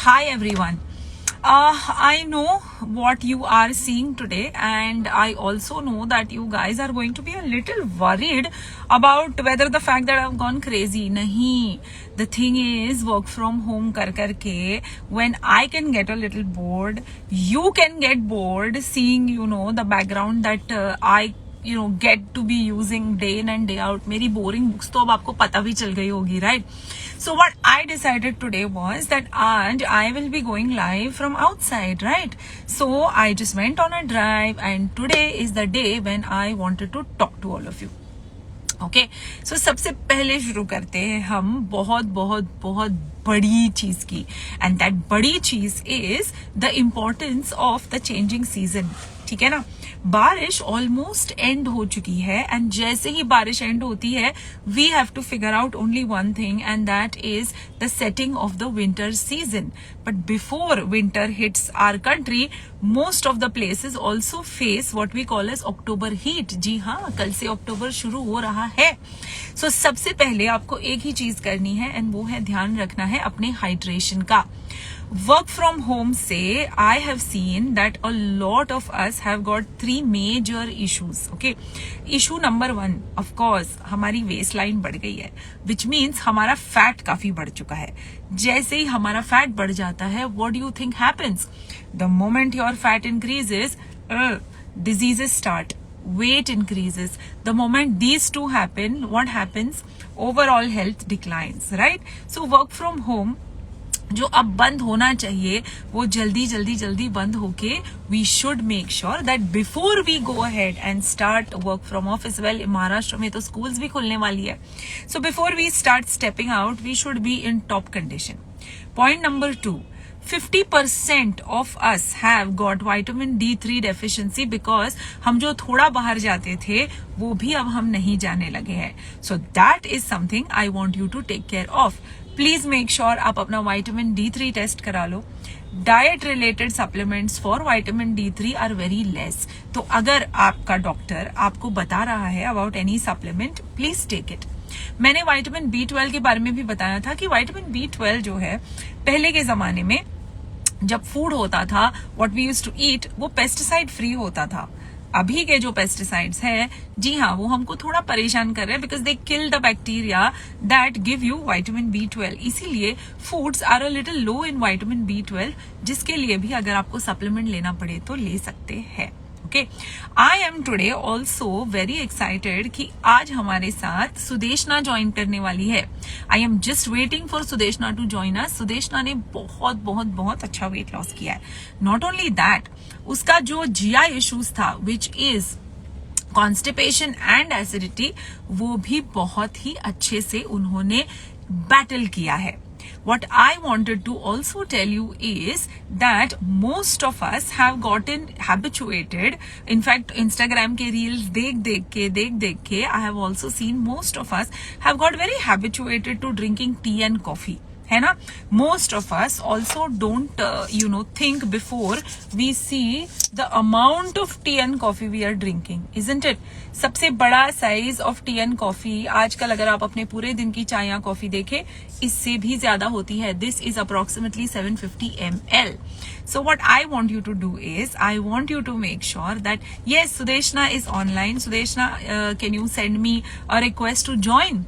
Hi everyone. I know what you are seeing today, and I also know that you guys are going to be a little worried about whether the fact that I've gone crazy. Nahi. The thing is, work from home kar ke, when I can get a little bored, you can get bored seeing, the background that I get to be using day in and day out. मेरी boring books तो अब आपको पता भी चल गई होगी, right? So what I decided today was that I will be going live from outside, right? So I just went on a drive, and today is the day when I wanted to talk to all of you. Okay so सबसे पहले शुरू करते हैं हम बहुत बहुत बहुत बड़ी चीज की, एंड दैट बड़ी चीज is the importance of the changing season. ठीक है ना, बारिश ऑलमोस्ट एंड हो चुकी है, एंड जैसे ही बारिश एंड होती है we have to figure out only one thing, and that is the setting of the winter season. But before winter hits our country, most of the places also face what we call as October heat. जी हाँ, कल से अक्टूबर शुरू हो रहा है. सो सबसे पहले आपको एक ही चीज करनी है, एंड वो है ध्यान रखना है अपने हाइड्रेशन का. वर्क फ्रॉम होम से I have seen that a lot of us have got 3 major issues. Okay, issue number 1 of course हमारी वेस्ट लाइन बढ़ गई है, विच मीन्स हमारा फैट काफी बढ़ चुका है. जैसे ही हमारा फैट बढ़ जाता है, what do you think happens? The moment your fat increases, diseases start, weight increases. The moment these two happen, what happens? Overall health declines, right? So work from home जो अब बंद होना चाहिए वो जल्दी जल्दी जल्दी बंद होके we should make sure that before we go ahead and start work from office. Well, Maharashtra में तो स्कूल्स भी खुलने वाली है, so before we start stepping out we should be in top condition. Point number 2, 50% of us have got vitamin D3 deficiency because हम जो थोड़ा बाहर जाते थे वो भी अब हम नहीं जाने लगे हैं. So that is something I want you to take care of. Please make sure आप अपना विटामिन D3 टेस्ट करा लो. Diet related supplements for vitamin D3 are very less. तो अगर आपका डॉक्टर आपको बता रहा है about any supplement, please take it. मैंने विटामिन B12 के बारे में भी बताया था कि विटामिन B12 जो है पहले के जमाने में जब फूड होता था, what we used to eat, वो पेस्टिसाइड फ्री होता था. अभी के जो पेस्टिसाइड्स है, जी हाँ, वो हमको थोड़ा परेशान कर रहे हैं because they kill the bacteria that give you vitamin B12. इसीलिए foods are a little low in vitamin B12, जिसके लिए भी अगर आपको सप्लीमेंट लेना पड़े तो ले सकते हैं. Okay, I am today also very excited कि आज हमारे साथ सुदेशना ज्वाइन करने वाली है. I am just waiting for Sudeshna to join us. Sudeshna ने बहुत बहुत बहुत अच्छा वेट लॉस किया है. नॉट ओनली दैट, उसका जो GI इश्यूज था which is constipation and acidity, वो भी बहुत ही अच्छे से उन्होंने बैटल किया है. What I wanted to also tell you is that most of us have gotten habituated. In fact, Instagram के reels देख देख के I have also seen most of us have got very habituated to drinking tea and coffee. है ना? Most of us also don't think before we see the amount of tea and coffee we are drinking, isn't it? सबसे बड़ा size of T and coffee आजकल अगर आप अपने पूरे दिन की चाय या कॉफी देखें, इससे भी ज्यादा होती है. This is approximately 750 ml. So what I want you to do is, I want you to make sure that yes, Sudeshna is online. Sudeshna, can you send me a request to join?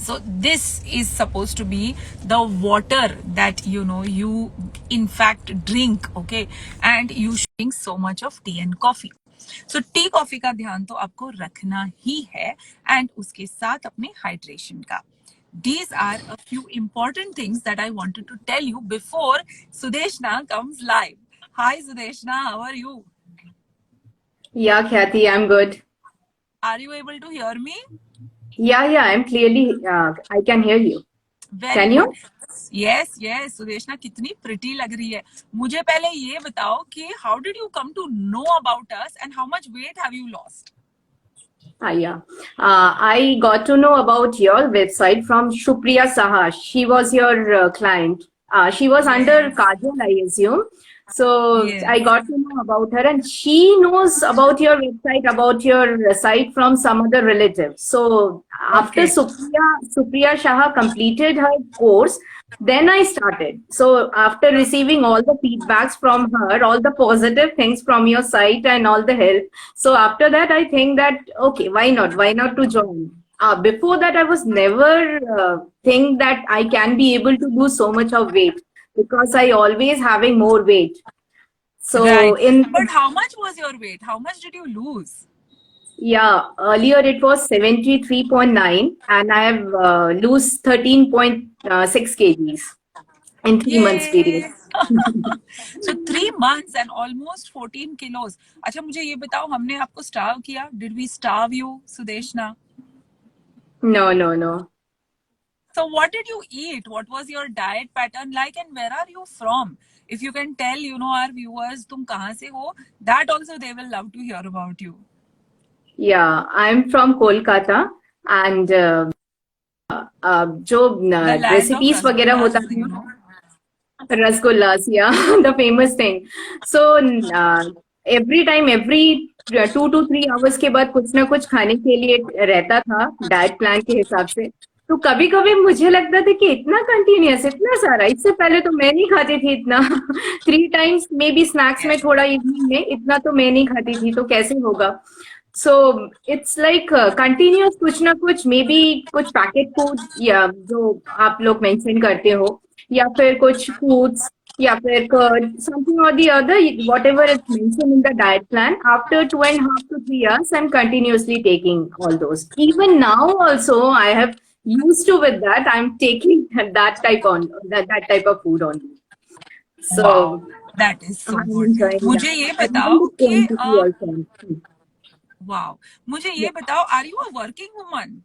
So this is supposed to be the water that you in fact drink, okay? And you should drink so much of tea and coffee. So tea coffee का ध्यान तो आपको रखना ही है, and उसके साथ अपने hydration का. These are a few important things that I wanted to tell you before Sudeshna comes live. Hi Sudeshna, how are you? Yeah, Khyati, I'm good. Are you able to hear me? Yeah, I'm clearly, I can hear you. Very can you? Yes, Sudeshna कितनी pretty लग रही है. मुझे पहले ये बताओ कि how did you come to know about us and how much weight have you lost? Yeah. I got to know about your website from Shupriya Saha. She was your client. She was under Kajal, I assume. So I Yes. got to know about her, and she knows about your website, about your site from some other relative. So after Okay. Supriya Shah completed her course, then I started. So after receiving all the feedbacks from her, all the positive things from your site and all the help, so after that I think that okay, why not? Why not to join? Before that, I was never think that I can be able to lose so much of weight because I always having more weight. So Right. in But how much was your weight? How much did you lose? yeah, earlier it was 73.9 and I have lose 13.6 kgs in 3 months period. Yay! So 3 months and almost 14 kilos. अच्छा मुझे ये बताओ हमने आपको starve किया? Did we starve you, Sudeshna? No, no, no. So what did you eat? What was your diet pattern like and where are you from? If you can tell, our viewers तुम कहाँ से हो, that also they will love to hear about you. Yeah, I'm from Kolkata and जो The land of recipes वगैरह होता rasgullas, था Rasgullas, yeah, the famous thing. So every time, every 2 to 3 hours के बाद कुछ ना कुछ खाने के लिए रहता था डाइट प्लान के हिसाब से. तो कभी कभी मुझे लगता था कि इतना कंटिन्यूअस इतना सारा इससे पहले तो मैं नहीं खाती थी इतना 3 times मे बी स्नैक्स में Yes. थोड़ा इवनिंग में इतना तो मैं नहीं खाती थी तो कैसे होगा. सो इट्स लाइक कंटिन्यूअस कुछ ना कुछ मे बी कुछ पैकेट फूड या जो आप लोग मेंशन करते हो या फिर कुछ foods या फिर curd, something or the other, whatever is mentioned in the diet plan. After 2.5 to 3 years, I'm continuously taking all those. Even now, also, I have used to with that. I'm taking that type of food only. Wow, So that is so I'm good. enjoying that. मुझे ये And even बताओ the कि quantity also. wow, मुझे Yeah. ये बताओ, are you a working woman?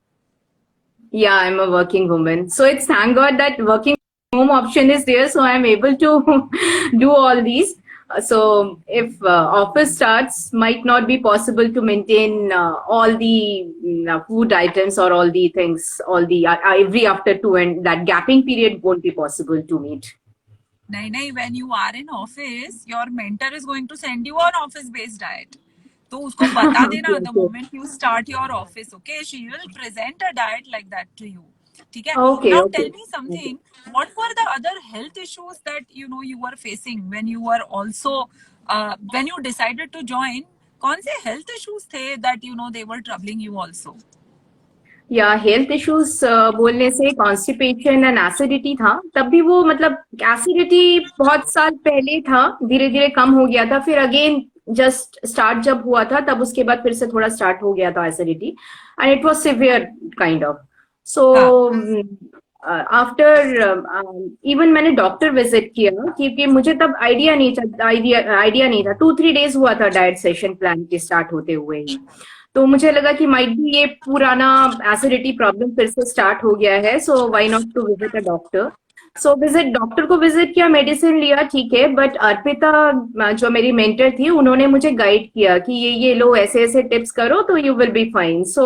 Yeah, I'm a working woman. So it's thank God that working home option is there, so I'm able to do all these. So if office starts, might not be possible to maintain all the food items or all the things, all the every after two, and that gapping period won't be possible to meet. नहीं नहीं, when you are in office, your mentor is going to send you an office based diet. तो उसको बता देना Okay, the okay, moment you start your office, okay? She will present a diet like that to you. ठीक है? okay, Now okay. tell me something. What were the other health issues that you were facing when you were also when you decided to join? कौन से health issues थे that they were troubling you also? या health issues बोलने से constipation and acidity था. तब भी वो मतलब एसिडिटी बहुत साल पहले था, धीरे धीरे कम हो गया था, फिर अगेन जस्ट स्टार्ट जब हुआ था तब उसके बाद फिर से थोड़ा स्टार्ट हो गया था acidity and it was severe kind of. So हाँ. आफ्टर इवन मैंने डॉक्टर विजिट किया क्योंकि मुझे तब आइडिया नहीं था. 2-3 days हुआ था डाइट सेशन प्लान के स्टार्ट होते हुए ही. तो मुझे लगा कि माइट भी ये पुराना एसिडिटी प्रॉब्लम फिर से स्टार्ट हो गया है, so why not to visit a doctor. So doctor को विजिट किया, मेडिसिन लिया, ठीक है. बट अर्पिता जो मेरी मेंटर थी उन्होंने मुझे गाइड किया कि ये लो, ऐसे ऐसे टिप्स करो तो you will be fine. So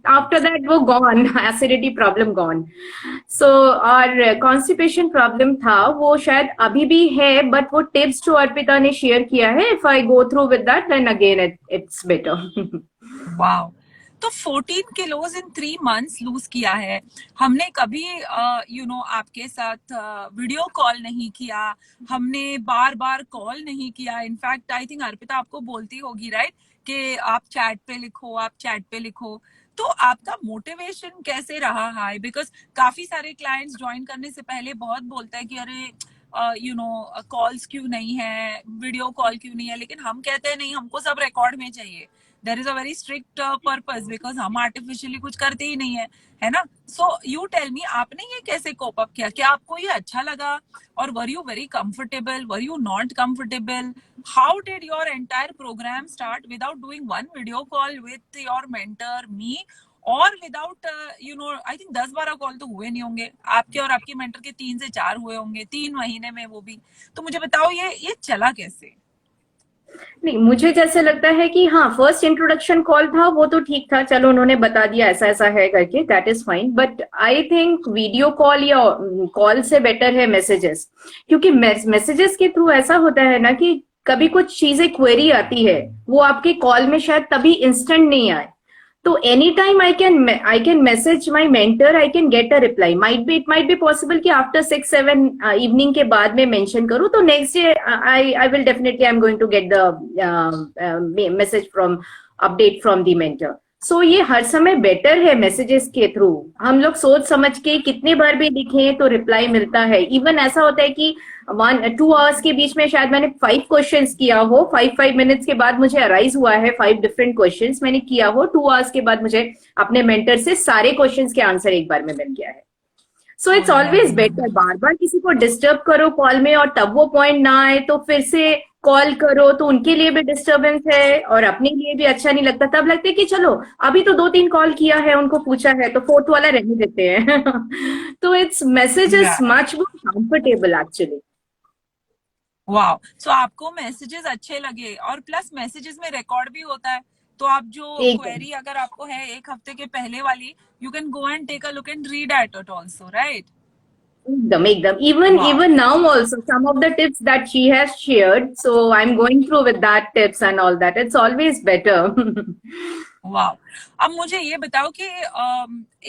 after that वो गॉन, एसिडिटी प्रॉब्लम गॉन. सो और कॉन्स्टिपेशन प्रॉब्लम था वो शायद अभी भी है, बट वो टिप्स जो अर्पिता ने शेयर किया है, if I go through with that then again it's better. Wow. तो 14 किलोज इन 3 months लूज किया है. हमने कभी आपके साथ वीडियो कॉल नहीं किया, हमने बार बार कॉल नहीं किया. इनफैक्ट आई थिंक अर्पिता आपको बोलती होगी राइट कि आप चैट पे लिखो, आप चैट पे लिखो. तो आपका मोटिवेशन कैसे रहा हाई? बिकॉज काफी सारे क्लाइंट्स ज्वाइन करने से पहले बहुत बोलते हैं कि अरे कॉल्स क्यों नहीं है, वीडियो कॉल क्यों नहीं है, लेकिन हम कहते हैं नहीं, हमको सब रिकॉर्ड में चाहिए. There is a very strict purpose because हम आर्टिफिशियली कुछ करते ही नहीं है ना. सो यू टेल मी, आपने ये कैसे कोप अप किया? क्या आपको ये अच्छा लगा? और were you very comfortable, were you not comfortable? How did your entire program start without doing one video call with your mentor me, और विदाउट आई थिंक 10-12 कॉल तो हुए नहीं होंगे आपके और आपकी मेंटर के, 3 से 4 हुए होंगे 3 महीने में, वो भी. तो मुझे बताओ ये चला कैसे? नहीं, मुझे जैसे लगता है कि हाँ, फर्स्ट इंट्रोडक्शन कॉल था वो तो ठीक था, चलो उन्होंने बता दिया ऐसा ऐसा है करके, that is fine. But I think video call या कॉल से बेटर है मैसेजेस, क्योंकि मैसेजेस के थ्रू ऐसा होता है ना कि कभी कुछ चीजें क्वेरी आती है, वो आपके कॉल में शायद तभी इंस्टेंट नहीं आए, तो anytime I can message my mentor, I can get a reply. It might be possible कि after 6-7 evening के बाद में mention करूँ, तो next day I will definitely I'm going to get the message from update from the mentor. So ये हर समय better है messages के थ्रू, हम लोग सोच समझ के कितने बार भी लिखें तो रिप्लाई मिलता है। इवन ऐसा होता है कि 1-2 आवर्स के बीच में शायद मैंने 5 क्वेश्चंस किया हो, 5 मिनट्स के बाद मुझे अराइज हुआ है 5 डिफरेंट क्वेश्चंस मैंने किया हो, 2 आवर्स के बाद मुझे अपने मेंटर से सारे क्वेश्चंस के आंसर एक बार में मिल गया है। सो इट्स ऑलवेज बेटर, बार बार किसी को डिस्टर्ब करो कॉल में और तब वो पॉइंट ना आए तो फिर से कॉल करो, तो उनके लिए भी डिस्टर्बेंस है और अपने लिए भी अच्छा नहीं लगता। तब लगता है कि चलो अभी तो 2-3 कॉल किया है, उनको पूछा है, तो फोर्थ वाला रहने देते हैं। तो it's message is Yeah. Much more comfortable actually. Wow, so आपको मैसेजेस अच्छे लगे, और प्लस मैसेजेस में रिकॉर्ड भी होता है, तो आप जो एकदम क्वेरी अगर आपको है एक हफ्ते के पहले वाली, you can go and take a look and read at it also, right? एकदम even wow, even now also some of the tips that she has shared, so I'm going through with that tips and all that, it's always better। Wow. अब मुझे ये बताओ कि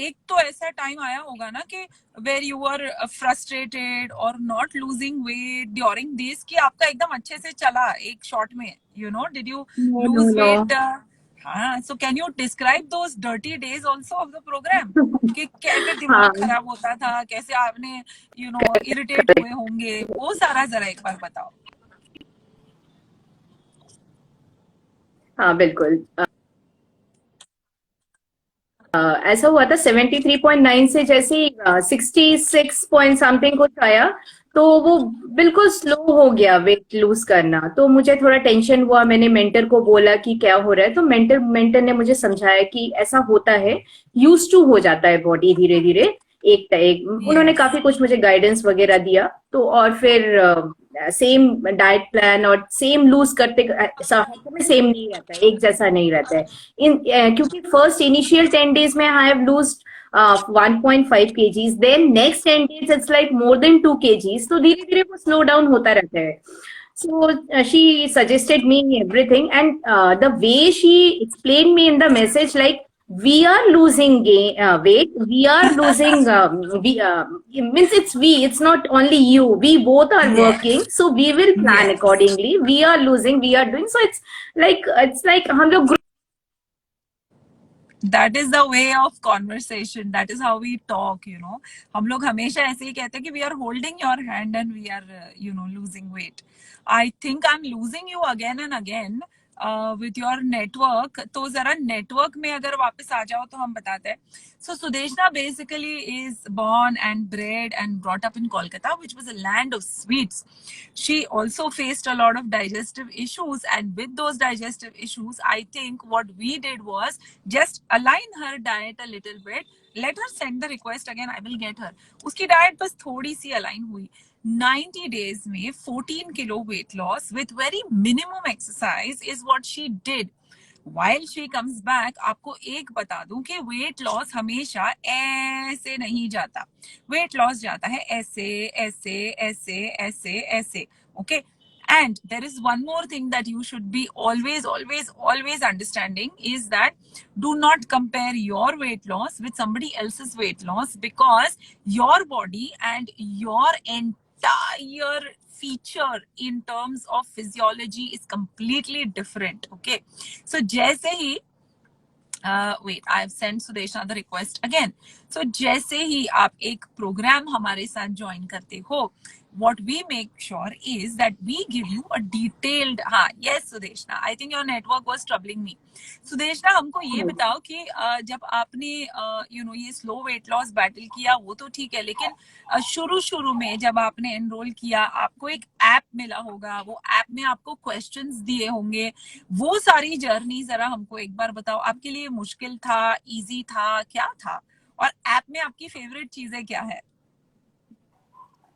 एक तो ऐसा time आया होगा ना कि वेर यू आर फ्रस्ट्रेटेड और not losing weight during this, कि आपका एकदम अच्छे से चला एक शॉट में, you know, did you No, no, lose weight? no। हाँ, so can you describe those dirty days also of the program, कि कैसे दिमाग हाँ, खराब होता था, कैसे आपने यू नो इरिटेट हुए होंगे, वो सारा जरा एक बार बताओ। हाँ बिल्कुल। ऐसा हुआ था 73.9 से जैसे ही 66 पॉइंट समथिंग कुछ आया, तो वो बिल्कुल स्लो हो गया वेट लूज करना, तो मुझे थोड़ा टेंशन हुआ। मैंने मेंटर को बोला कि क्या हो रहा है, तो मेंटर ने मुझे समझाया कि ऐसा होता है, यूज टू हो जाता है बॉडी धीरे धीरे। एक उन्होंने यस, काफी कुछ मुझे गाइडेंस वगैरह दिया, तो और फिर सेम डाइट प्लान और सेम लूज करते हफ्ते में सेम नहीं रहता है, एक जैसा नहीं रहता है। क्योंकि फर्स्ट इनिशियल 10 days में I have lose 1.5 kgs, then next 10 days it's like more than 2 kgs, तो धीरे धीरे वो स्लो डाउन होता रहता है। So she suggested me everything, and the way she explained me in the message, like we are losing weight, we are losing means it's not only you, we both are working, yes, so we will plan yes. accordingly, we are losing, we are doing, so it's like हम लोग That is the way of conversation. That is how we talk, you know. हम लोग हमेशा ऐसे ही कहते हैं कि we are holding your hand and we are, you know, losing weight. I think I'm losing you again and again with your network. तो जरा network में अगर वापस आ जाओ तो हम बताते हैं. So Sudeshna basically is born and bred and brought up in Kolkata, which was a land of sweets. She also faced a lot of digestive issues, and with those digestive issues, I think what we did was just align her diet a little bit. Let her send the request again, I will get her. उसकी diet बस थोड़ी सी align हुई, 90 days में 14 kilo weight loss with very minimum exercise is what she did. While she comes back, आपको एक बता दूं कि वेट लॉस हमेशा ऐसे नहीं जाता, वेट लॉस जाता है ऐसे ऐसे ऐसे ऐसे ऐसे, okay. And there is one more thing that you should be always understanding is that do not compare your weight loss with somebody else's weight loss, because your body and your entire feature in terms of physiology is completely different, okay? So जैसे ही wait, I have sent Sudeshna the request again. So जैसे ही आप एक programme हमारे साथ join करते हो, what we make sure is that we give you a detailed, हाँ, yes Sudeshna, I think your network was troubling me. Sudeshna, हमको ये बताओ कि जब आपने you know ये स्लो वेट लॉस बैटल किया वो तो ठीक है, लेकिन शुरू में जब आपने एनरोल किया आपको एक ऐप मिला होगा, वो ऐप में आपको क्वेश्चंस दिए होंगे, वो सारी जर्नी जरा हमको एक बार बताओ। आपके लिए मुश्किल था, इजी था, क्या था, और ऐप में आपकी फेवरेट चीजें क्या है?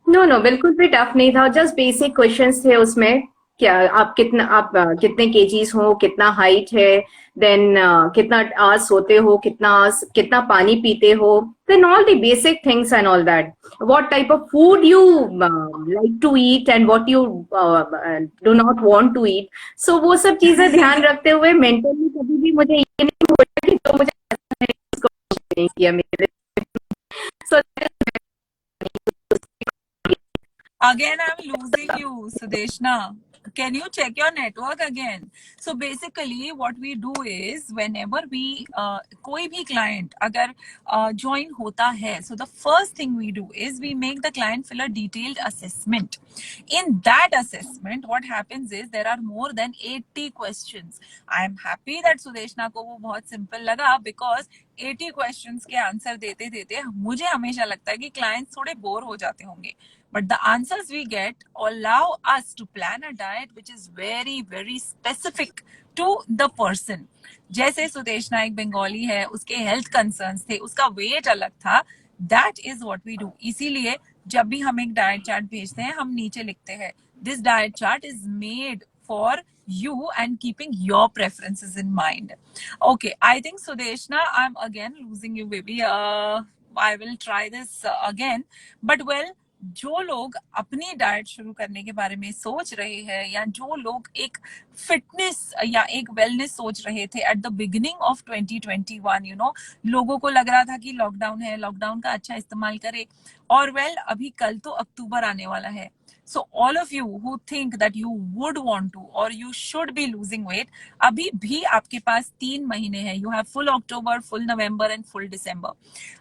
नो नो बिल्कुल भी टफ नहीं था, जस्ट बेसिक क्वेश्चंस थे उसमें। क्या आप कितने केजीज हो, कितना हाइट है, देन कितना आवर्स सोते हो, कितना पानी पीते हो, then all the basic things and all that, what type of food you like to eat and what you do not want to eat. So वो सब चीजें ध्यान रखते हुए मेंटली कभी भी मुझे ये नहीं हुआ कि तो मुझे इसको नहीं किया मेरे. So, Again, I'm losing you, Sudeshna. Can you check your network again? So basically, what we do is whenever we कोई भी client अगर join होता है, so the first thing we do is we make the client fill a detailed assessment. In that assessment, what happens is there are more than 80 questions. I am happy that Sudeshna को वो बहुत simple लगा because 80 questions के answer देते देते मुझे हमेशा लगता है कि clients थोड़े बोर हो जाते होंगे. But the answers we get allow us to plan a diet which is very, very specific to the person. जैसे सुदेशना एक बंगाली है, उसके हेल्थ कंसर्न्स थे, उसका वेट अलग था. That is what we do. इसीलिए जब भी हम एक डाइट चार्ट भेजते हैं, हम नीचे लिखते हैं this diet chart is made for you and keeping your preferences in mind. Okay, I think Sudeshna, I'm again losing you, baby. I will try this again. But well, जो लोग अपनी diet शुरू करने के बारे में सोच रहे हैं या जो लोग एक फिटनेस या एक वेलनेस सोच रहे थे at the beginning of 2021, you know, लोगों को लग रहा था कि लॉकडाउन है, लॉकडाउन का अच्छा इस्तेमाल करे, और वेल अभी कल तो अक्टूबर आने वाला है. So all of you who think that you would want to or you should be losing weight, अभी भी आपके पास 3 महीने हैं. You have full October, full November and full December.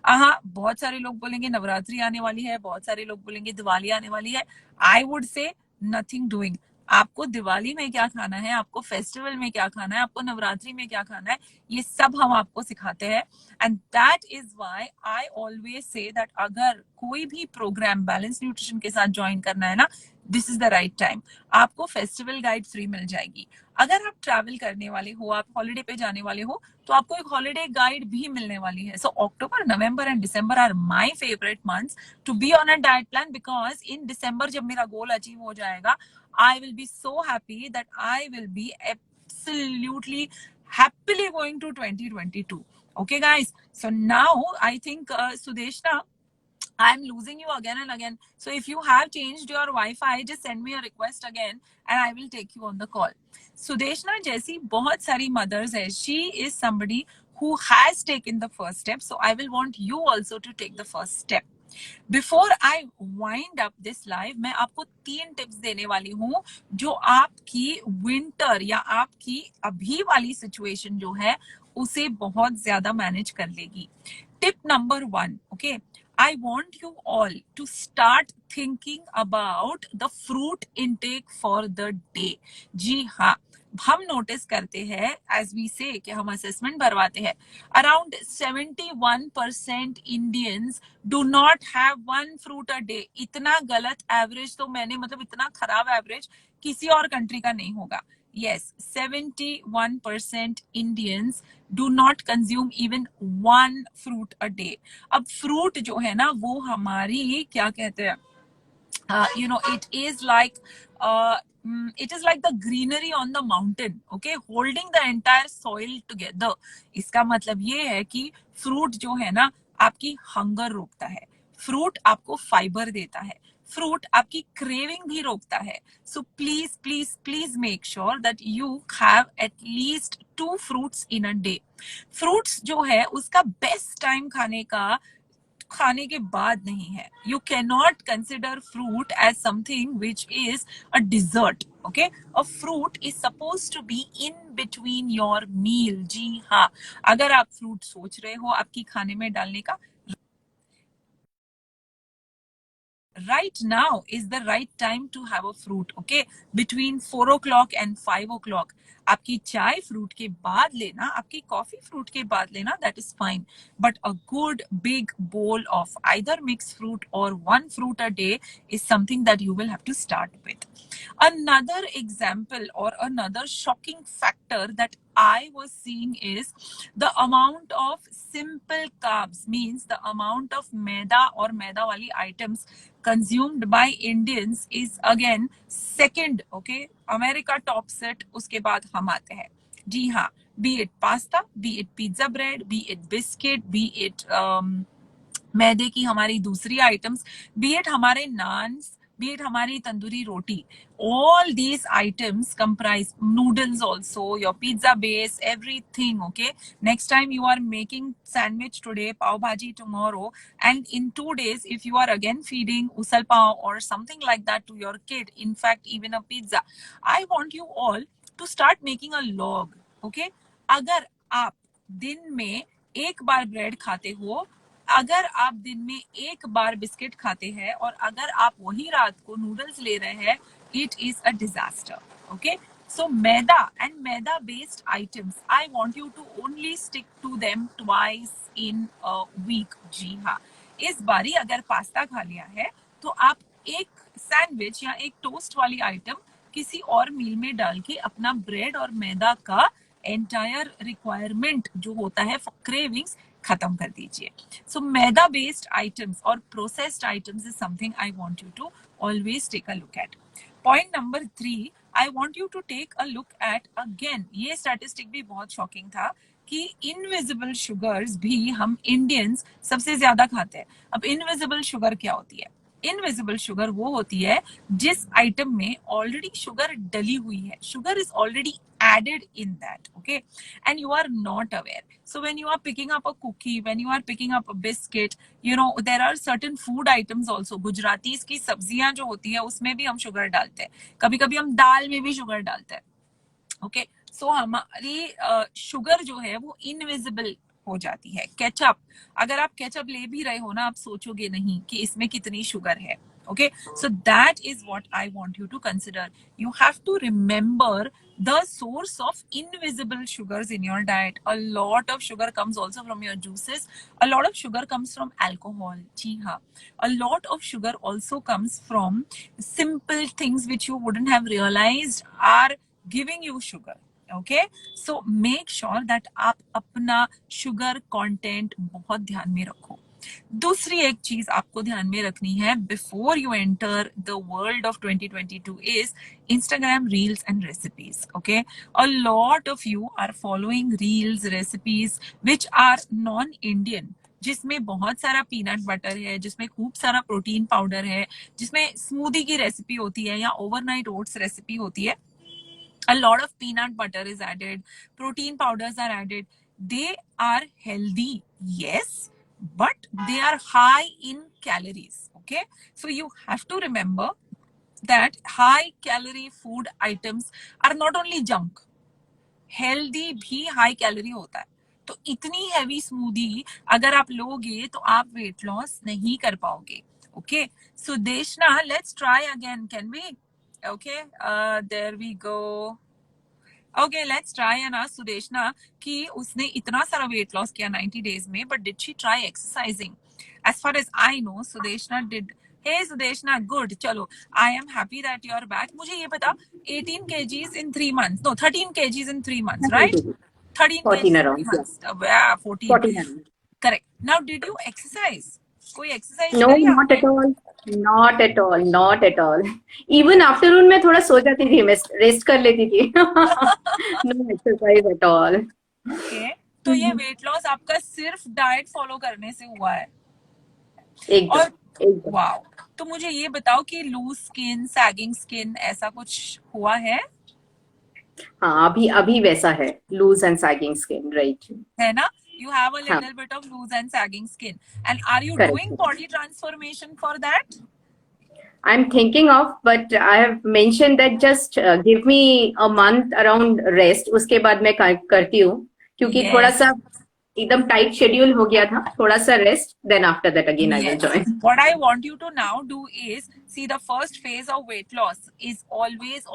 हाँ, बहुत सारे लोग बोलेंगे नवरात्रि आने वाली है, बहुत सारे लोग बोलेंगे दिवाली आने वाली है. I would say nothing doing. आपको दिवाली में क्या खाना है, आपको फेस्टिवल में क्या खाना है, आपको नवरात्रि में क्या खाना है, ये सब हम आपको सिखाते हैं. And that is why I always say that अगर कोई भी प्रोग्राम बैलेंस न्यूट्रिशन के साथ ज्वाइन करना है ना, this is the right time. आपको फेस्टिवल गाइड फ्री मिल जाएगी. अगर आप ट्रैवल करने वाले हो, आप हॉलिडे पे जाने वाले हो, तो आपको एक हॉलिडे गाइड भी मिलने वाली है. So October, November and December are my favourite months to be on a diet plan, because in December जब मेरा गोल अचीव हो जाएगा, I will be so happy that I will be absolutely happily going to 2022. Okay, guys. So now I think, Sudeshna, I'm losing you again and again. So if you have changed your Wi-Fi, just send me a request again and I will take you on the call. Sudeshna जैसी बहुत सारी mothers है. She is somebody who has taken the first step. So I will want you also to take the first step. Before I wind up this live, मैं आपको 3 tips देने वाली हूं जो आपकी विंटर या आपकी अभी वाली सिचुएशन जो है उसे बहुत ज्यादा मैनेज कर लेगी. Tip number 1, okay, I want you all to start thinking about the fruit intake for the day. जी हाँ, हम नोटिस करते हैं एज वी से कि हम असेसमेंट भरवाते हैं, around 71% Indians do not have 1 fruit a day. इतना गलत एवरेज तो मैंने, मतलब इतना खराब एवरेज किसी और कंट्री का नहीं होगा. Yes, 71% Indians do not consume even 1 fruit a day. अब फ्रूट जो है ना वो हमारी क्या कहते हैं, you know, it is like the greenery on the mountain, okay, holding the entire soil together. इसका मतलब ये है कि फ्रूट जो है ना आपकी हंगर रोकता है, फ्रूट आपको फाइबर देता है, फ्रूट आपकी क्रेविंग भी रोकता है. So please please please make sure that you have at least 2 fruits in a day. Fruits जो है उसका बेस्ट टाइम खाने के बाद नहीं है. You can not consider fruit as something which is a dessert. Okay, a fruit is suppose to be in between your meal. जी हाँ, अगर आप फ्रूट सोच रहे हो आपकी खाने में डालने का, right now is the right time to have a fruit. Okay, between 4 o'clock and 5 o'clock. आपकी चाय फ्रूट के बाद लेना, आपकी कॉफी फ्रूट के बाद लेना, that is fine. But a good big bowl of either mixed fruit or 1 fruit a day is something that you will have to start with. Another example or another shocking factor that I was seeing is the amount of simple carbs, means the amount of maida or maida wali items consumed by Indians is again second. Okay, America tops it, उसके बाद हम आते हैं. जी हाँ, be it pasta, be it pizza bread, be it biscuit, be it मैदे की हमारी दूसरी आइटम्स, बी इट हमारे नान्स, बी इट हमारी तंदूरी रोटी, all these items comprise noodles also, your pizza base, everything. Okay, next time you are making sandwich today, pav bhaji tomorrow, and in 2 days if you are again feeding usal pav or something like that to your kid, in fact even a pizza, I want you all to start making a log. Okay, अगर आप दिन में एक बार bread खाते हो, अगर आप दिन में एक बार बिस्किट खाते हैं, और अगर आप वही रात को नूडल्स ले रहे हैं, it is a disaster. Okay, so maida and maida based items, I want you to only stick to them twice in a week. जी हाँ, इस बारी अगर पास्ता खा लिया है तो आप एक सैंडविच या एक टोस्ट वाली आइटम किसी और मील में डाल के अपना ब्रेड और मैदा का एंटायर रिक्वायरमेंट जो होता है फॉर क्रेविंग्स खत्म कर दीजिए. सो मैदा बेस्ड आइटम्स और processed items is something I want you to always take a look at. Point number 3, I want you to take a look at again, ये statistic भी बहुत शॉकिंग था कि invisible sugars भी हम Indians सबसे ज्यादा खाते हैं. अब इनविजिबल शुगर क्या होती है? इनविजिबल शुगर वो होती है जिस आइटम में ऑलरेडी शुगर डली हुई है, sugar is already added in that. Okay, and you are not aware. So when you are picking up a cookie, when you are picking up a biscuit, you know there are certain food items also. Gujaratis की सब्जियां जो होती है उसमें भी हम sugar डालते हैं, कभी कभी हम दाल में भी शुगर डालते हैं. ओके, सो हमारी शुगर जो है वो इनविजिबल हो जाती है. केचप, अगर आप केचप ले भी रहे हो ना, आप सोचोगे नहीं कि इसमें कितनी शुगर है. Okay, so that is what I want you to consider. You have to remember the source of invisible sugars in your diet. A lot of sugar comes also from your juices. A lot of sugar comes from alcohol. जी हाँ, a lot of sugar also comes from simple things which you wouldn't have realized are giving you sugar. Okay, so make sure that आप अपना sugar content बहुत ध्यान में रखो. दूसरी एक चीज आपको ध्यान में रखनी है before you enter the world of 2022 is Instagram reels and recipes. Okay, a lot of you are following reels, recipes which are non-Indian, जिसमें बहुत सारा पीनट बटर है, जिसमें खूब सारा प्रोटीन पाउडर है, जिसमें स्मूदी की रेसिपी होती है या ओवरनाइट ओट्स रेसिपी होती है. A lot of peanut butter is added, protein powders are added. They are healthy, yes, but they are high in calories. Okay, so you have to remember that high calorie food items are not only junk, healthy भी high calorie होता है. तो इतनी heavy smoothie अगर आप लोगे तो आप weight loss नहीं कर पाओगे. Okay, so Deshna, let's try again, can we? Okay, there we go. Okay, let's try and ask Sudeshna कि उसने इतना सारा weight loss किया 90 days में, but did she try exercising? As far as I know, Sudeshna did. Hey Sudeshna, good. चलो, I am happy that you are back. मुझे ये बता, 18 kgs in 3 months. No, 13 kgs in 3 months, right? 13 kgs 14 in around, 3 months. Yeah, 14. 14 around. Correct. Now, did you exercise? कोई exercise No, करी not आपने? at all. Not at all. Not at all. Even afternoon में थोड़ा सो जाती थी, मैं rest कर लेती थी. No exercise at all. Okay. तो ये weight loss आपका सिर्फ डाइट फॉलो करने से हुआ है? और एकदम. वाओ, तो मुझे ये बताओ कि लूज स्किन, सैगिंग स्किन ऐसा कुछ हुआ है? हाँ, अभी वैसा है, loose and sagging skin, right? है ना? You have a हाँ, little bit of loose and sagging skin. And are you correct. doing body transformation for that? I'm thinking of, but I have mentioned that just give me a month around rest. उसके बाद मैं करती हूँ, क्योंकि थोड़ा Yes. सा एकदम tight schedule हो गया था, थोड़ा सा rest, then after that again I will Yes. join. What I want you to now do is, see, the first phase of weight loss is always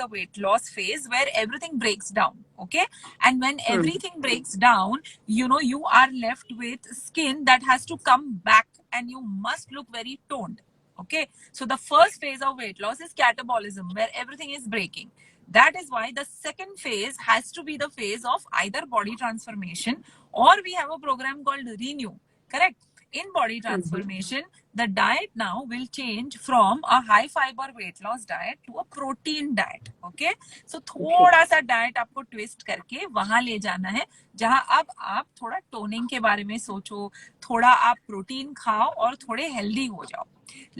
a weight loss phase where everything breaks down. Okay, and when everything breaks down, you know, you are left with skin that has to come back and you must look very toned. Okay, so the first phase of weight loss is catabolism, where everything is breaking. That is why the second phase has to be the phase of either body transformation, or we have a program called Renew. Correct? In body transformation, the diet now will change from a high fiber weight loss diet to a protein diet. Okay, so थोड़ा सा diet आपको twist करके वहां ले जाना है जहां अब आप थोड़ा टोनिंग के बारे में सोचो, थोड़ा आप प्रोटीन खाओ और थोड़े हेल्दी हो जाओ.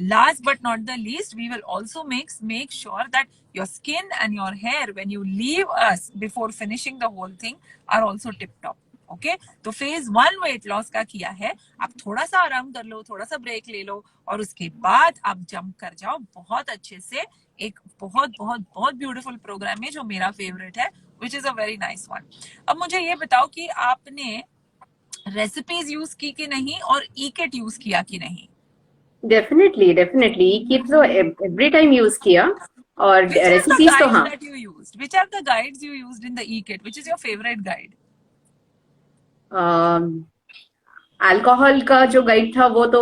Last but not the least, we will also make sure that your skin and your hair, when you leave us before finishing the whole thing, are also tip top. Okay, तो phase 1 weight loss का किया है. आप थोड़ा सा आराम कर लो, थोड़ा सा ब्रेक ले लो, और उसके बाद आप जंप कर जाओ बहुत अच्छे से. एक बहुत बहुत बहुत ब्यूटीफुल प्रोग्राम है जो मेरा फेवरेट है, विच is a very nice one. अब मुझे ये बताओ कि आपने रेसिपीज यूज की कि नहीं, और ई किट यूज किया कि नहीं. डेफिनेटली डेफिनेटली किट तो एवरी टाइम यूज किया, और रेसिपीज तो हाँ. Which are the guides you used in the e-kit? Which is your favorite guide? Alcohol का जो गाइड था वो तो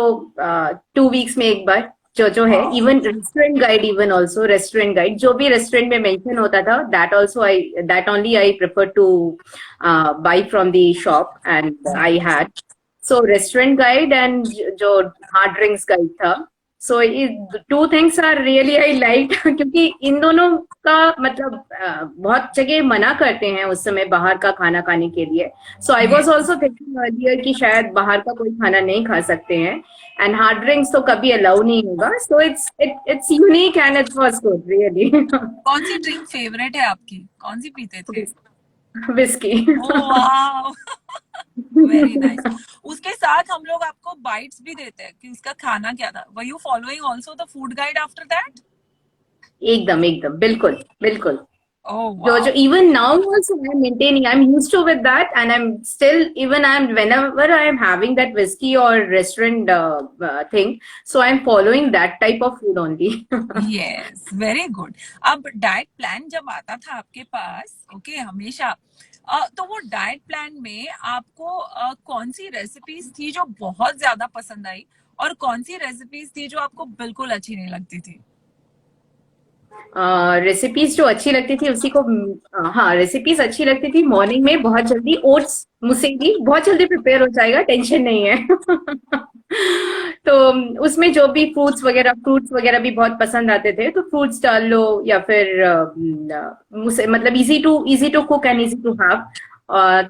2 वीक्स में एक बार जो जो है. Even restaurant guide, even also restaurant guide, जो भी रेस्टोरेंट में मेंशन होता था, that only I prefer to buy from the shop, and I had so restaurant guide and जो हार्ड ड्रिंक्स गाइड था. So 2 things are really I like, क्योंकि इन दोनों का मतलब बहुत जगह मना करते हैं उस समय बाहर का खाना खाने के लिए. So I was also thinking earlier कि शायद बाहर का कोई खाना नहीं खा सकते हैं, एंड हार्ड ड्रिंक्स तो कभी अलाउ नहीं होगा. So it's unique and it was good really. कौन सी ड्रिंक फेवरेट है आपकी, कौन सी पीते थे? विस्की. Very nice. उसके साथ हम लोग आपको बाइट्स भी देते हैं कि उसका खाना क्या था. Were you following also the food guide after that? एकदम एकदम बिल्कुल बिल्कुल. Oh, wow. So even now also I'm maintaining, I'm used to with that, and I'm still, even I'm whenever I'm having that whiskey or restaurant thing, so I'm following that type of food only. Yes, very good. अब diet plan जब आता था आपके पास, okay, हमेशा, तो वो diet plan में आपको कौन सी रेसिपीज थी जो बहुत ज्यादा पसंद आई, और कौन सी रेसिपीज थी जो आपको बिल्कुल अच्छी नहीं लगती थी? रेसिपीज जो अच्छी लगती थी उसी को, हाँ रेसिपीज अच्छी लगती थी. मॉर्निंग में बहुत जल्दी ओट्स मुसेली बहुत जल्दी प्रिपेयर हो जाएगा, टेंशन नहीं है. तो उसमें जो भी फ्रूट्स वगैरह भी बहुत पसंद आते थे, तो फ्रूट्स डाल लो, या फिर मतलब easy to cook and easy to have.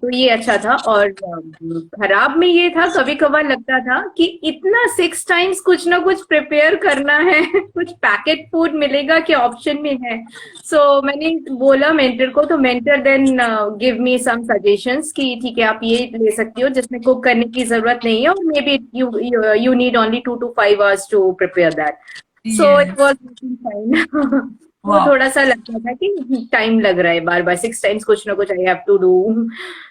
तो ये अच्छा था. और खराब में ये था, कभी कभार लगता था कि इतना 6 टाइम्स कुछ ना कुछ प्रिपेयर करना है, कुछ पैकेट फूड मिलेगा क्या ऑप्शन में है. सो मैंने बोला मेंटर को, तो mentor then give me some suggestions कि ठीक है आप ये ले सकती हो जिसमें कुक करने की जरूरत नहीं है, और maybe you need only 2 to 5 hours to prepare that. So it was fine. वो थोड़ा सा लगता था कि टाइम लग रहा है, बार बार 6 टाइम्स कुछ ना कुछ I have to do.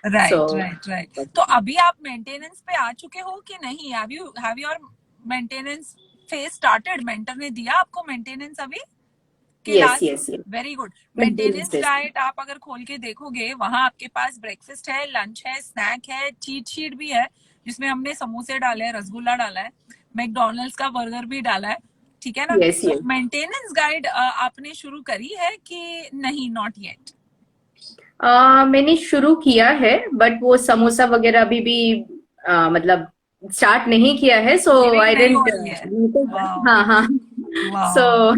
Right. तो अभी आप मेंटेनेंस पे आ चुके हो कि नहीं? Have your maintenance phase started? Mentor ने दिया आपको मेंटेनेंस अभी? Yes. Very good. Maintenance diet आप अगर खोल के देखोगे, वहां आपके पास ब्रेकफास्ट है, लंच है, स्नैक है, चीट शीट भी है जिसमें हमने समोसे डाले हैं, रसगुल्ला डाला है, मैकडॉनल्ड्स का बर्गर भी डाला है, ठीक है ना? मेंटेनेंस गाइड आपने शुरू करी है कि नहीं? Not yet. मैंने शुरू किया है, बट वो समोसा वगैरह अभी भी मतलब स्टार्ट नहीं किया है. सो आई डिडंट. हाँ. सो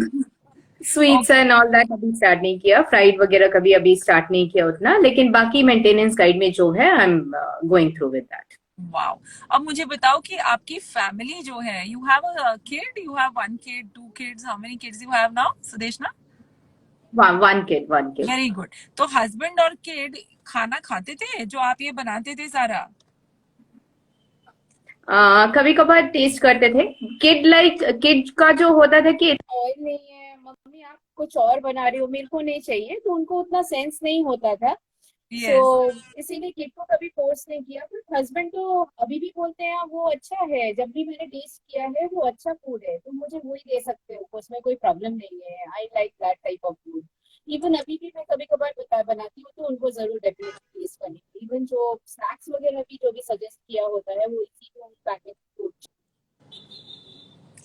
स्वीट्स एंड ऑल दैट अभी स्टार्ट नहीं किया. फ्राइड वगैरह कभी अभी स्टार्ट नहीं किया उतना, लेकिन बाकी मेंटेनेंस गाइड में जो है I am going through with that. Wow. अब मुझे बताओ कि आपकी फैमिली जो है, you have a kid, you have 1 kid, 2 kids, how many kids you have now, Sudeshna? One kid. Very good. तो हस्बैंड और किड खाना खाते थे जो आप ये बनाते थे सारा? कभी कभार टेस्ट करते थे. किड का जो होता था कि ऑयल नहीं है, मम्मी आप कुछ और बना रही हो, मेरे को नहीं चाहिए, तो उनको उतना सेंस नहीं होता था. तो इसीलिए किड को कभी फोर्स नहीं किया. पर हस्बैंड तो अभी भी बोलते हैं वो अच्छा है, जब भी मैंने टेस्ट किया है वो अच्छा फूड है, तो मुझे वही दे सकते हो, उसमें कोई प्रॉब्लम नहीं है. I like that type of food. Even अभी भी मैं कभी कभार बनाती हूँ तो उनको जरूर डेफिनेटली टेस्ट करनी. इवन जो स्नैक्स वगैरह भी जो भी सजेस्ट किया होता है वो इसी को पैकेट फूड.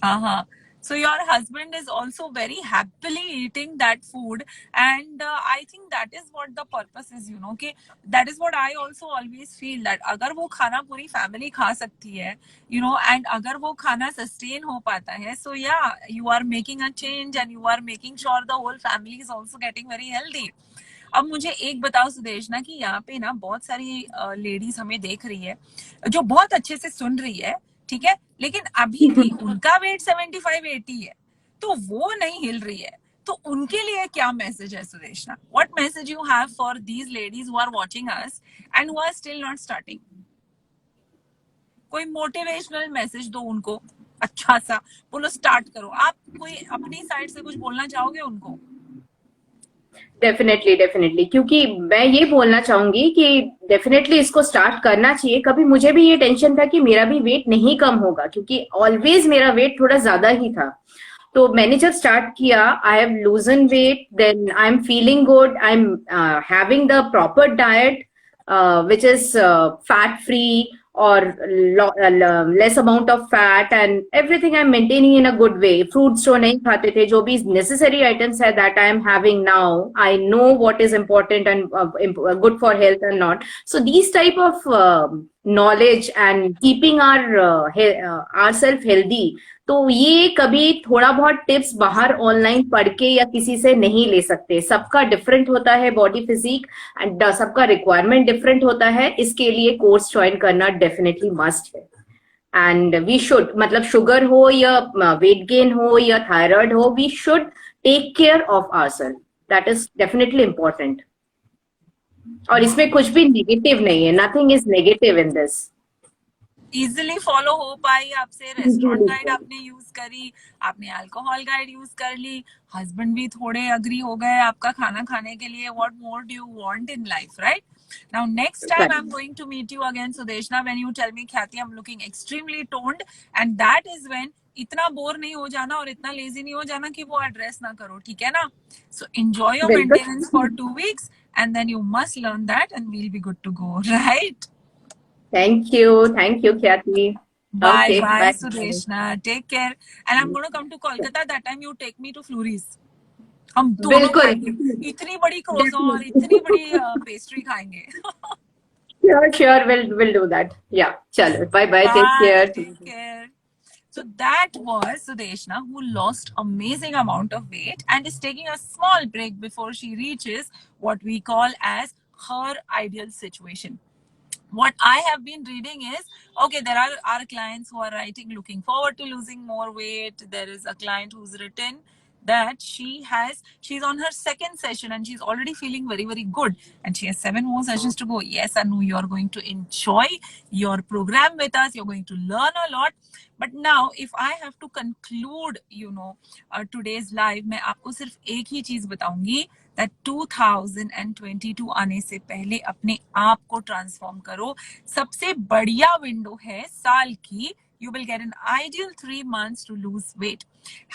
हाँ. So your husband is also very happily eating that food, and I think that is what the purpose is, you know. Okay, that is what I also always feel, that अगर वो खाना पूरी family खा सकती है, you know, and अगर वो खाना sustain हो पाता है, so yeah, you are making a change and you are making sure the whole family is also getting very healthy. अब मुझे एक बताओ सुदेश ना, कि यहाँ पे ना बहुत सारी लेडीज हमें देख रही है, जो बहुत अच्छे से सुन रही है, ठीक है, लेकिन अभी भी उनका वेट 75-80 है, तो वो नहीं हिल रही है। तो उनके लिए क्या मैसेज है Sudeshna? What message you have for these ladies who are watching us and who are still not starting? कोई मोटिवेशनल मैसेज दो उनको, अच्छा सा बोलो स्टार्ट करो। आप कोई अपनी साइड से कुछ बोलना चाहोगे उनको? डेफिनेटली डेफिनेटली, क्योंकि मैं ये बोलना चाहूंगी कि डेफिनेटली इसको स्टार्ट करना चाहिए। कभी मुझे भी ये टेंशन था कि मेरा भी वेट नहीं कम होगा, क्योंकि ऑलवेज मेरा वेट थोड़ा ज्यादा ही था। तो मैंने जब स्टार्ट किया, I have loosen weight, then I am feeling good, I am having the proper diet which is fat free or less amount of fat, and everything I'm maintaining in a good way. Fruits जो नहीं खाते थे, जो भी necessary items है that I am having now, I know what is important and good for health and not. So these type of knowledge and keeping ourself healthy, तो ये कभी थोड़ा बहुत टिप्स बाहर ऑनलाइन पढ़ के या किसी से नहीं ले सकते। सबका डिफरेंट होता है बॉडी फिजिक, एंड सबका रिक्वायरमेंट डिफरेंट होता है। इसके लिए कोर्स ज्वाइन करना डेफिनेटली मस्ट है। एंड वी शुड, मतलब शुगर हो या वेट गेन हो या थायराइड हो, we should take care of ourself. That is definitely important. और इसमें कुछ भी नेगेटिव नहीं है, nothing is negative in this. Easily follow हो पाई आपसे। रेस्टोरेंट गाइड आपने यूज करी, आपने अल्कोहल गाइड यूज कर ली, हस्बैंड भी थोड़े अग्री हो गए आपका खाना खाने के लिए। What more do you want in life, right? Now next time I'm going to meet you again Sudeshna, when you tell me Khyati I'm looking extremely toned, and that is when इतना bore नहीं हो जाना और इतना lazy नहीं हो जाना कि वो एड्रेस ना करो, ठीक है ना? So enjoy your maintenance for 2 weeks and then you must learn that and we'll be good to go, right? Thank you, Khyati. Bye, Okay, bye, Sudeshna. Take care. And I'm going to come to Kolkata. That time you take me to Flurys. हम दोनों खाएंगे, इतनी बड़ी croissant और इतनी बड़ी pastry खाएंगे। Sure, we'll do that. Yeah, chalo. Bye, Take care. So that was Sudeshna, who lost amazing amount of weight and is taking a small break before she reaches what we call as her ideal situation. What I have been reading is, okay, there are our clients who are writing looking forward to losing more weight. There is a client who's written that she's on her second session and she's already feeling very, very good, and she has 7 more sessions to go. Yes, Anu, you're going to enjoy your program with us, you're going to learn a lot. But now if I have to conclude, you know, today's live, मैं आपको सिर्फ एक ही चीज बताऊंगी, that 2022 आने से पहले अपने आप को ट्रांसफॉर्म करो। सबसे बढ़िया विंडो है साल की। You will get an ideal 3 months to lose weight.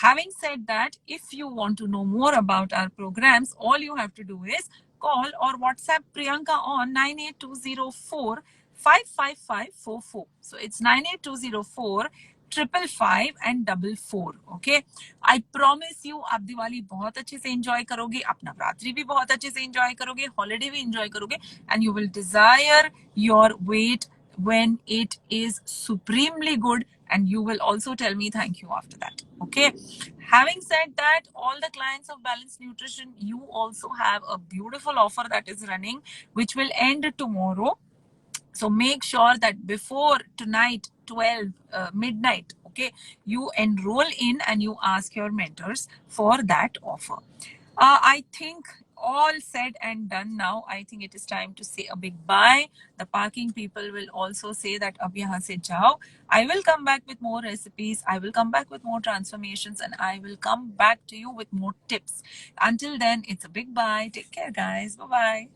Having said that, if you want to know more about our programs, all you have to do is call or WhatsApp Priyanka on 98204 55544. So it's 98204 555 and 44. Okay, I promise you आप दिवाली बहुत अच्छे से enjoy करोगे, आप नवरात्रि भी बहुत अच्छे से enjoy करोगे, holiday भी enjoy करोगे, and you will desire your weight when it is supremely good, and you will also tell me thank you after that. Okay, having said that, all the clients of Balanced Nutrition, you also have a beautiful offer that is running, which will end tomorrow. So make sure that before tonight 12 midnight, okay, you enroll in and you ask your mentors for that offer. I think all said and done now. I think it is time to say a big bye. The parking people will also say that ab yahan se jao. I will come back with more recipes, I will come back with more transformations, and I will come back to you with more tips. Until then, it's a big bye. Take care, guys. Bye bye.